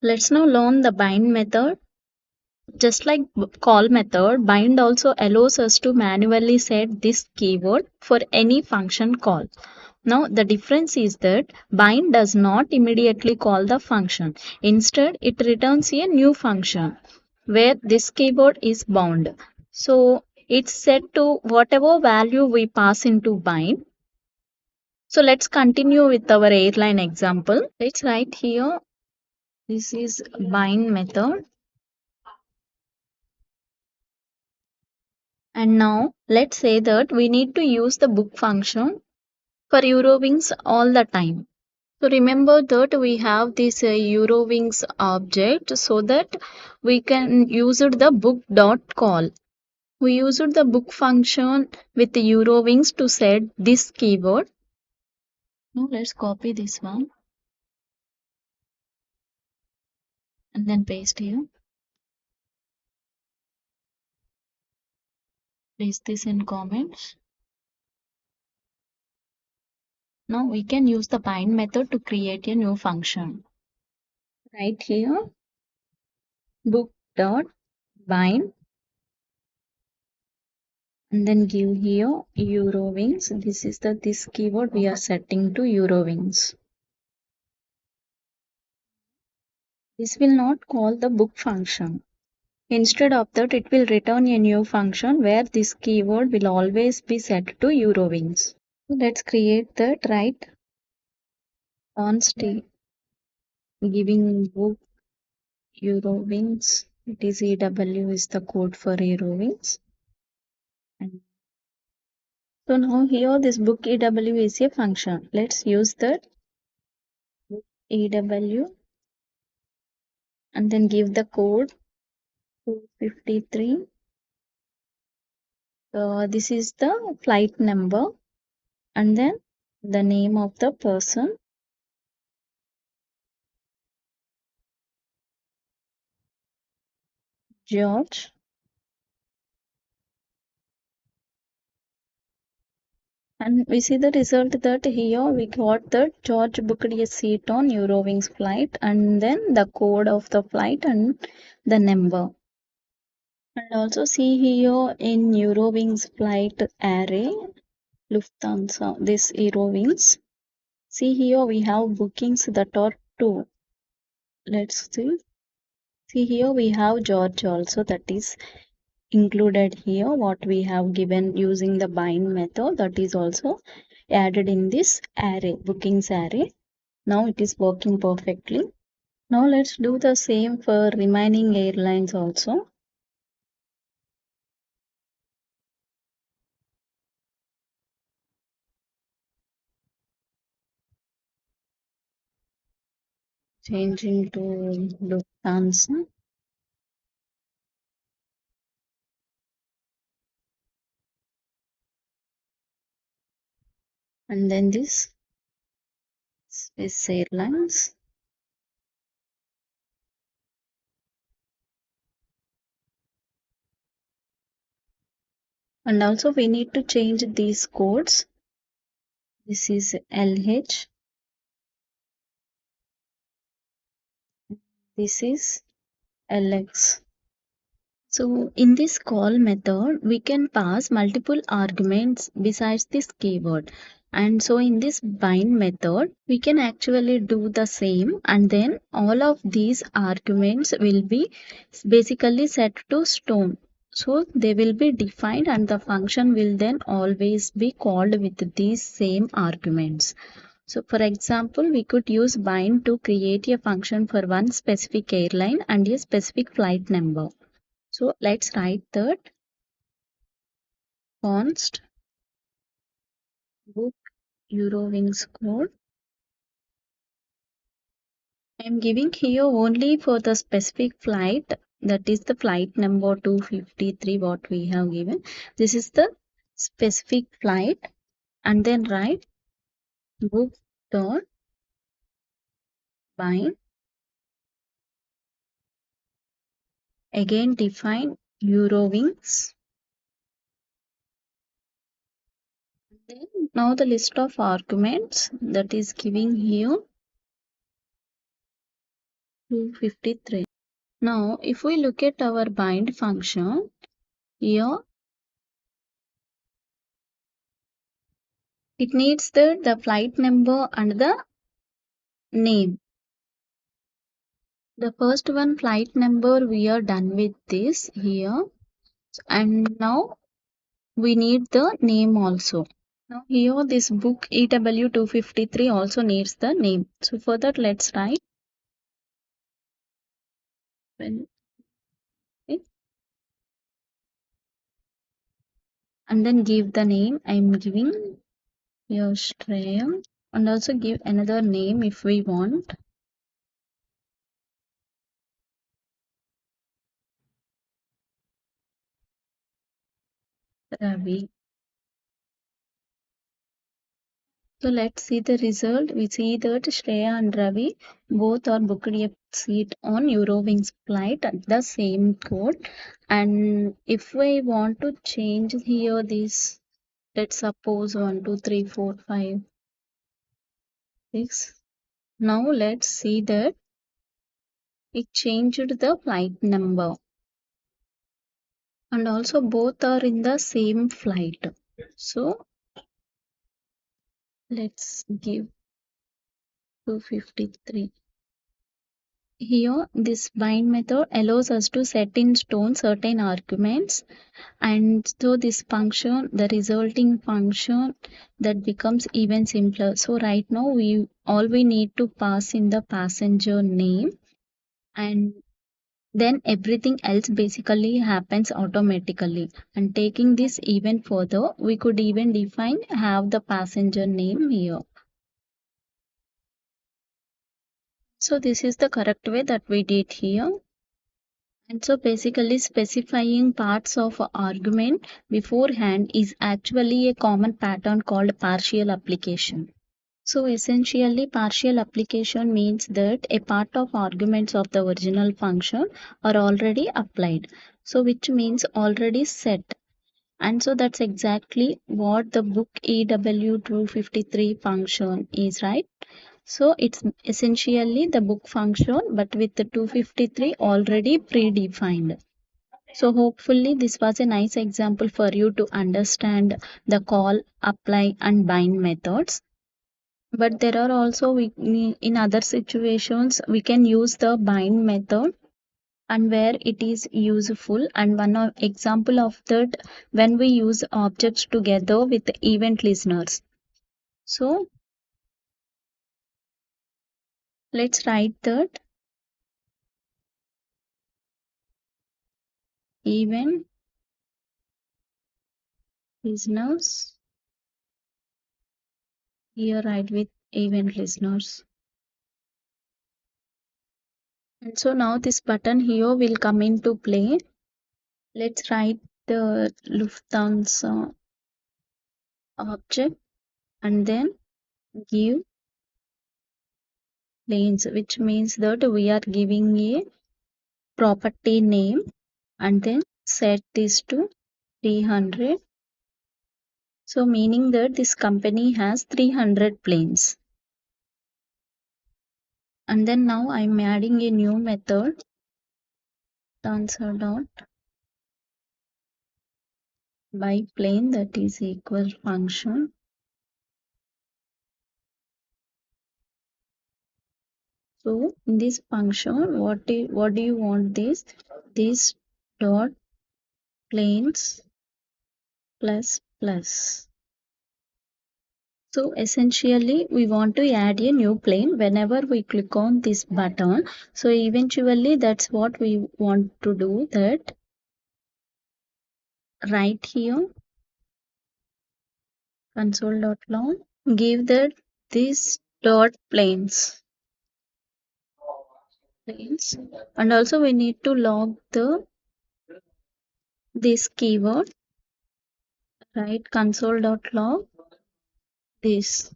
Let's now learn the bind method. Just like call method, bind also allows us to manually set this keyword for any function call. Now the difference is that bind does not immediately call the function. Instead, it returns a new function where this keyword is bound. So it's set to whatever value we pass into bind. So let's continue with our airline example. Let's write here, this is bind method. And now let's say that we need to use the book function for Eurowings all the time. So remember that we have this Eurowings object so that we can use it the book dot call. We used the book function with the Eurowings to set this keyword. Now let's copy this one and then paste here. Paste this in comments. Now we can use the bind method to create a new function. Right here, book dot bind, and then give here Eurowings. This is this keyword we are setting to Eurowings. This will not call the book function. Instead of that, it will return a new function where this keyword will always be set to Eurowings. So let's create that, right? Const giving book Eurowings. It is EW is the code for Eurowings. And so now here this book EW is a function. Let's use that book EW and then give the code 253. This is the flight number and then the name of the person, George. And we see the result that here we got that George booked a seat on Eurowings flight and then the code of the flight and the number. And also see here in Eurowings flight array, Lufthansa, this Eurowings. See here we have bookings that are 2. Let's see. See here we have George also, that is included here. What we have given using the bind method, that is also added in this array, bookings array. Now it is working perfectly. Now let's do the same for remaining airlines also. Changing to Lufthansa. And then this Swiss Airlines. And also we need to change these codes. This is LH. This is LX. So in this call method, we can pass multiple arguments besides this keyword. And so in this bind method, we can actually do the same and then all of these arguments will be basically set to stone. So they will be defined and the function will then always be called with these same arguments. So for example, we could use bind to create a function for one specific airline and a specific flight number. So let's write that const book Eurowings code. I'm giving here only for the specific flight, that is the flight number 253 what we have given. This is the specific flight and then write book dot bind. Again define Eurowings. Then now the list of arguments that is giving here 253. Now, if we look at our bind function, here it needs the flight number and the name. The first one, flight number, we are done with this here. And now we need the name also. Now here this book EW253 also needs the name. So for that let's write when and then give the name. I'm giving here Shreya and also give another name if we want. Ravi. So let's see the result. We see that Shreya and Ravi both are booked a seat on Eurowings flight at the same code. And if we want to change here this, let's suppose 1, 2, 3, 4, 5, 6. Now let's see that it changed the flight number. And also both are in the same flight. So let's give 253. Here, this bind method allows us to set in stone certain arguments, and so this function, the resulting function, that becomes even simpler. So right now, we need to pass in the passenger name, and then everything else basically happens automatically. And taking this even further, we could even have the passenger name here. So this is the correct way that we did here. And so basically specifying parts of a argument beforehand is actually a common pattern called partial application. So essentially partial application means that a part of arguments of the original function are already applied. So which means already set. And so that's exactly what the book EW253 function is, right? So it's essentially the book function, but with the 253 already predefined. So hopefully this was a nice example for you to understand the call, apply and bind methods. But there are also in other situations we can use the bind method and where it is useful, and example of that when we use objects together with event listeners. So let's write that event listeners. Here write with event listeners. And so now this button here will come into play. Let's write the Lufthansa object and then give lanes, which means that we are giving a property name and then set this to 300. So meaning that this company has 300 planes. And then now I'm adding a new method, answer dot by plane, that is equal function. So in this function, what do you want this dot planes plus plus. So essentially we want to add a new plane whenever we click on this button. So eventually that's what we want to do, that right here console.log give that this dot planes, and also we need to log this keyword, right, console.log this.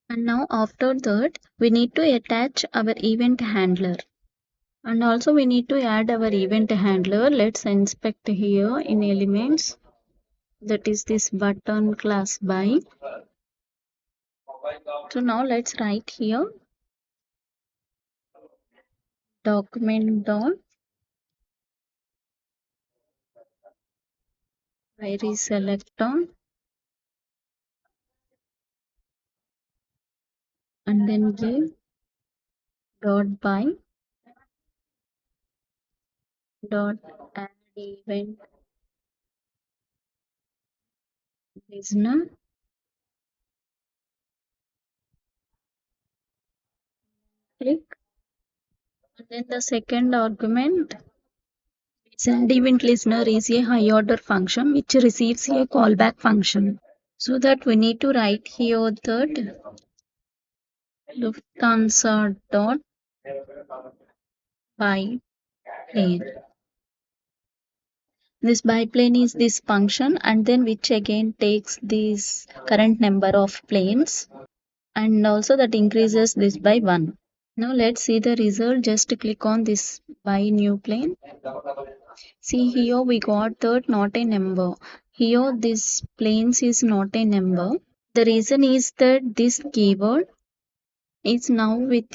And now after that we need to attach our event handler, and also we need to add our event handler. Let's inspect here in elements, that is this button class by. So now let's write here document dot query select on and then give dot by dot add event listener, click, and then the second argument send event listener is a high order function which receives a callback function. So that we need to write here that Lufthansa dot by plane. This biplane is this function and then which again takes this current number of planes and also that increases this by 1. Now let's see the result. Just click on this by new plane. See here we got that not a number. Here this planes is not a number. The reason is that this keyword is now with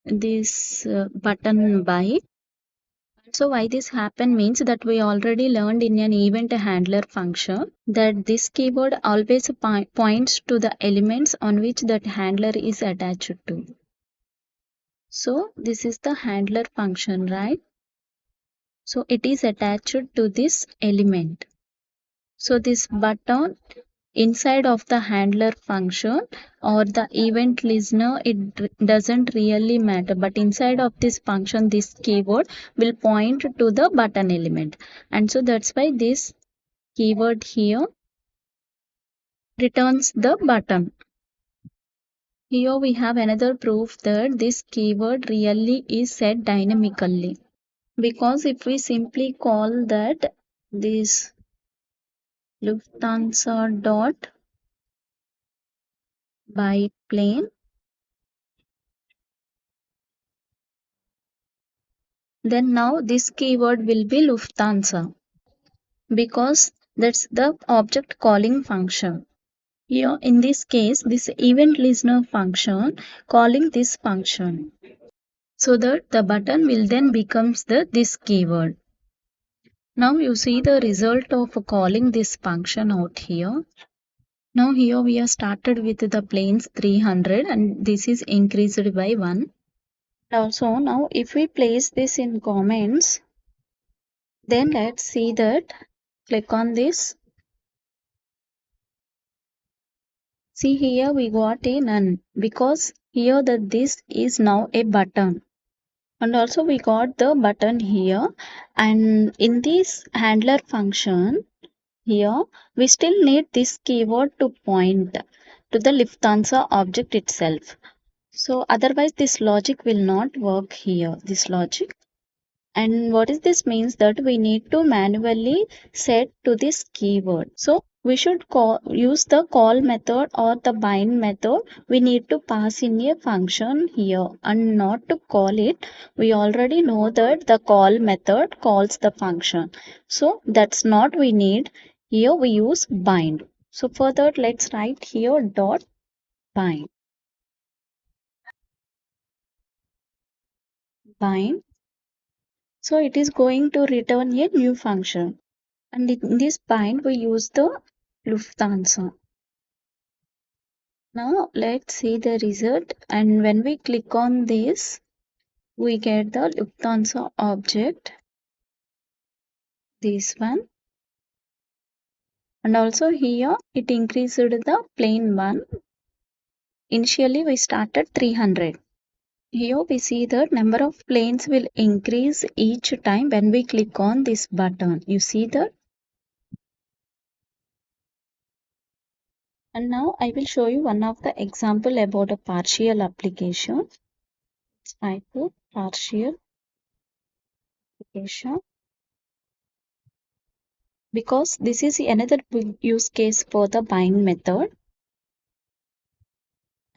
this button by. So why this happen means that we already learned in an event handler function that this keyword always points to the elements on which that handler is attached to. So this is the handler function, right? So it is attached to this element. So this button inside of the handler function or the event listener, it doesn't really matter, but inside of this function this keyword will point to the button element, and so that's why this keyword here returns the button. Here we have another proof that this keyword really is set dynamically, because if we simply call that this Lufthansa dot by plane, then now this keyword will be Lufthansa because that's the object calling function. Here in this case, this event listener function calling this function. So that the button will then becomes this keyword. Now you see the result of calling this function out here. Now here we are started with the planes 300 and this is increased by 1. Also now if we place this in comments, then let's see that. Click on this. See here we got a none because here that this is now a button. And also we got the button here, and in this handler function here we still need this keyword to point to the Lufthansa object itself. So otherwise this logic will not work here, this logic. And what is this means that we need to manually set to this keyword. So we should use the call method or the bind method. We need to pass in a function here and not to call it. We already know that the call method calls the function. So that's not we need. Here we use bind. So for that let's write here dot bind. Bind. So it is going to return a new function. And in this bind we use the Lufthansa. Now let's see the result, and when we click on this we get the Lufthansa object, this one, and also here it increased the plane 1. Initially we started 300. Here we see the number of planes will increase each time when we click on this button. You see that? And now I will show you one of the example about a partial application. I put partial application because this is another use case for the bind method.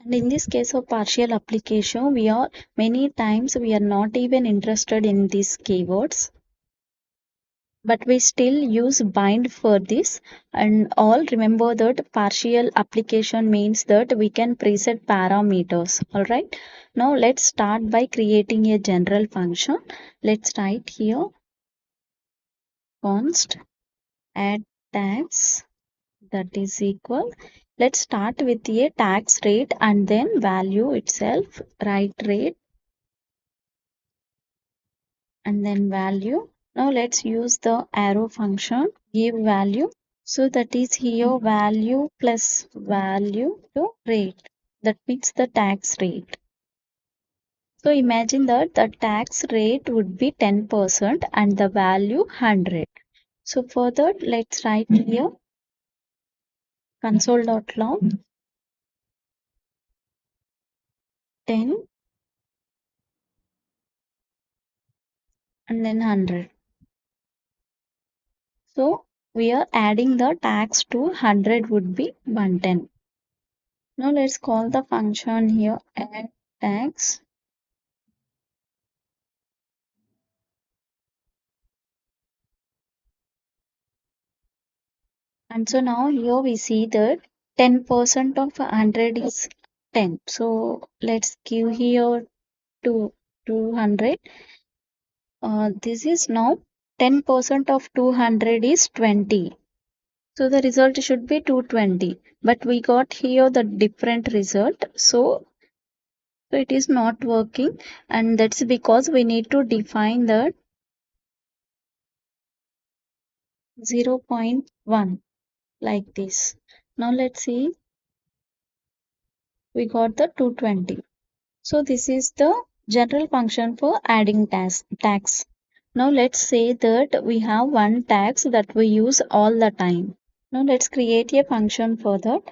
And in this case of partial application, many times we are not even interested in these keywords. but we still use bind for this. And all remember that partial application means that we can preset parameters. All right, now let's start by creating a general function. Let's write here const add tax, that is equal, let's start with a tax rate and then value itself, write rate and then value. Now let's use the arrow function, give value. So that is here value plus value to rate. That means the tax rate. So imagine that the tax rate would be 10% and the value 100. So for that, let's write here console.log 10 and then 100. So we are adding the tax to 100 would be 110. Now let's call the function here add tax. And so now here we see that 10% of 100 is 10. So let's give here to 200. This is now 10% of 200 is 20. So the result should be 220. But we got here the different result. So it is not working. And that's because we need to define the 0.1 like this. Now let's see. We got the 220. So this is the general function for adding tax. Now let's say that we have one tax that we use all the time. Now let's create a function for that.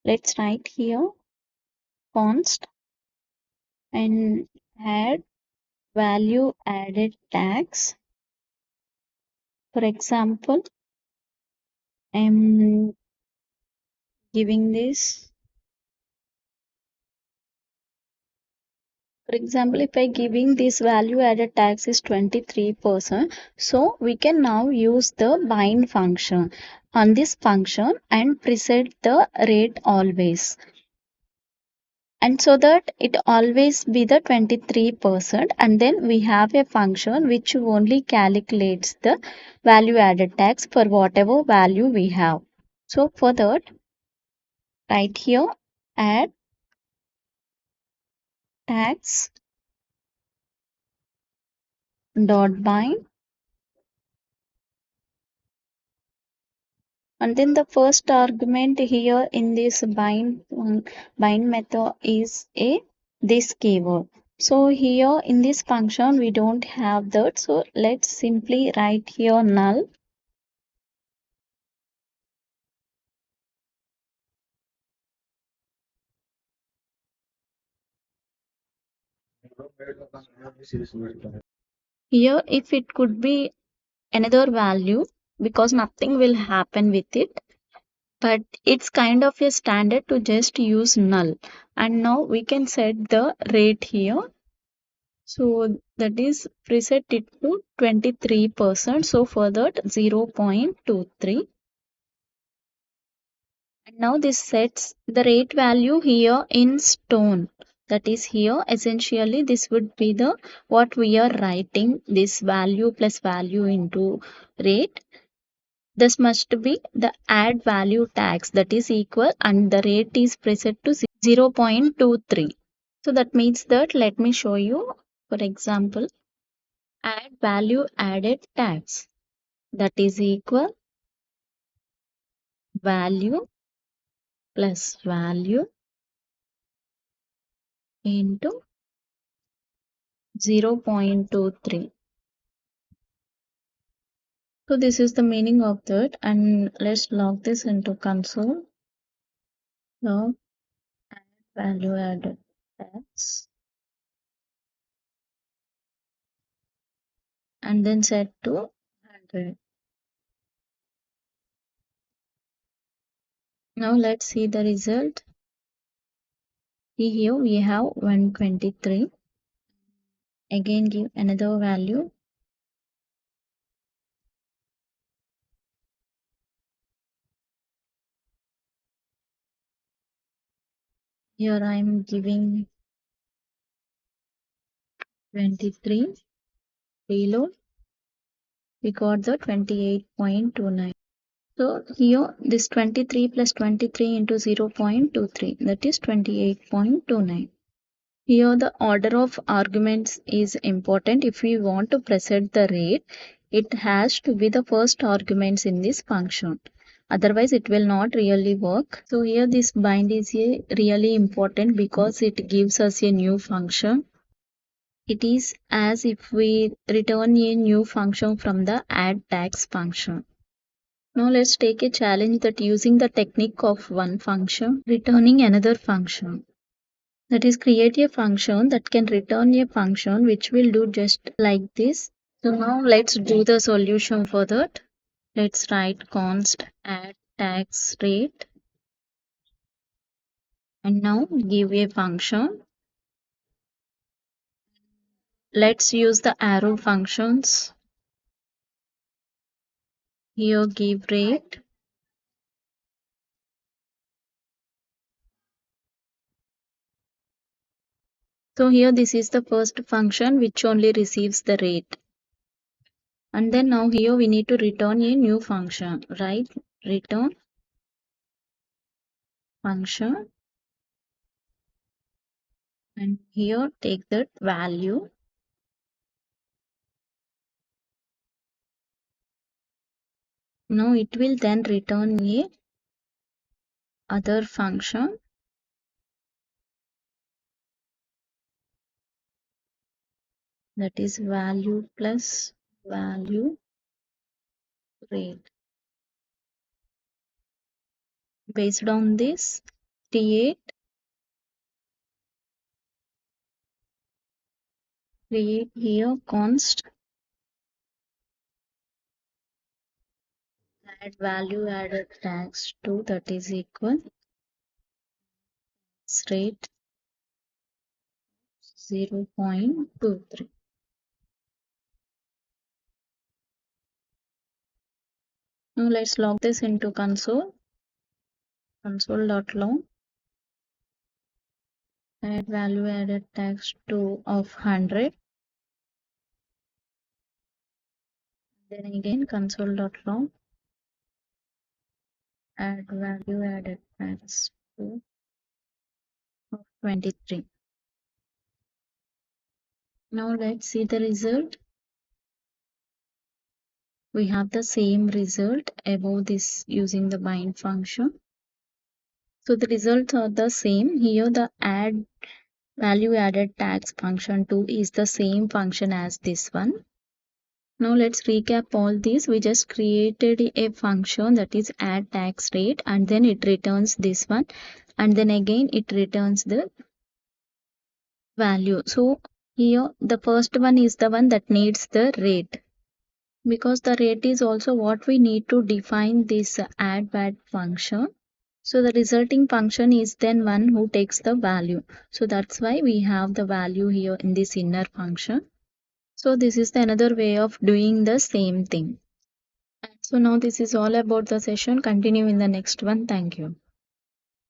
Let's write here const and add value added tax. For example, I'm giving this. For example, if I giving this value added tax is 23%, so we can now use the bind function on this function and preset the rate always. And so that it always be the 23%, and then we have a function which only calculates the value added tax for whatever value we have. So for that, right here add tax dot bind, and then the first argument here in this bind method is a this keyword. So here in this function we don't have that, so let's simply write here null. Here if it could be another value, because nothing will happen with it, but it's kind of a standard to just use null. And now we can set the rate here. So that is preset it to 23%. So for that 0.23. And now this sets the rate value here in stone. That is here essentially this would be the what we are writing, this value plus value into rate. This must be the add value tax that is equal and the rate is preset to 0.23. So that means that let me show you. For example, add value added tax that is equal value plus value into 0.23. So this is the meaning of that, and let's log this into console. Log add value added tax and then set to 100. Now let's see the result. Here we have 123. Again give another value Here I am giving 23 reload. We got the 28.29. So here this 23 plus 23 into 0.23, that is 28.29. Here the order of arguments is important. If we want to present the rate, it has to be the first arguments in this function. Otherwise it will not really work. So here this bind is really important because it gives us a new function. It is as if we return a new function from the add tags function. Now let's take a challenge that using the technique of one function returning another function. That is, create a function that can return a function which will do just like this. So now let's do the solution for that. Let's write const add tax rate and now give a function. Let's use the arrow functions. Here give rate. So here this is the first function which only receives the rate. And then now here we need to return a new function, right? Return function. And here take that value. Now it will then return a other function, that is value plus value rate. Based on this, create here const add value added tags to, that is equal rate 0.23. Now let's log this into console.log. Add value added tags to of 100. Then again console.log. Add value added tags to of 23. Now let's see the result. We have the same result above this using the bind function. So the results are the same. Here the add value added tags function 2 is the same function as this one. Now let's recap all these. We just created a function that is add tax rate and then it returns this one and then again it returns the value. So here the first one is the one that needs the rate, because the rate is also what we need to define this add bad function. So the resulting function is then one who takes the value. So that's why we have the value here in this inner function. So this is the another way of doing the same thing. So now this is all about the session. Continue in the next one. Thank you.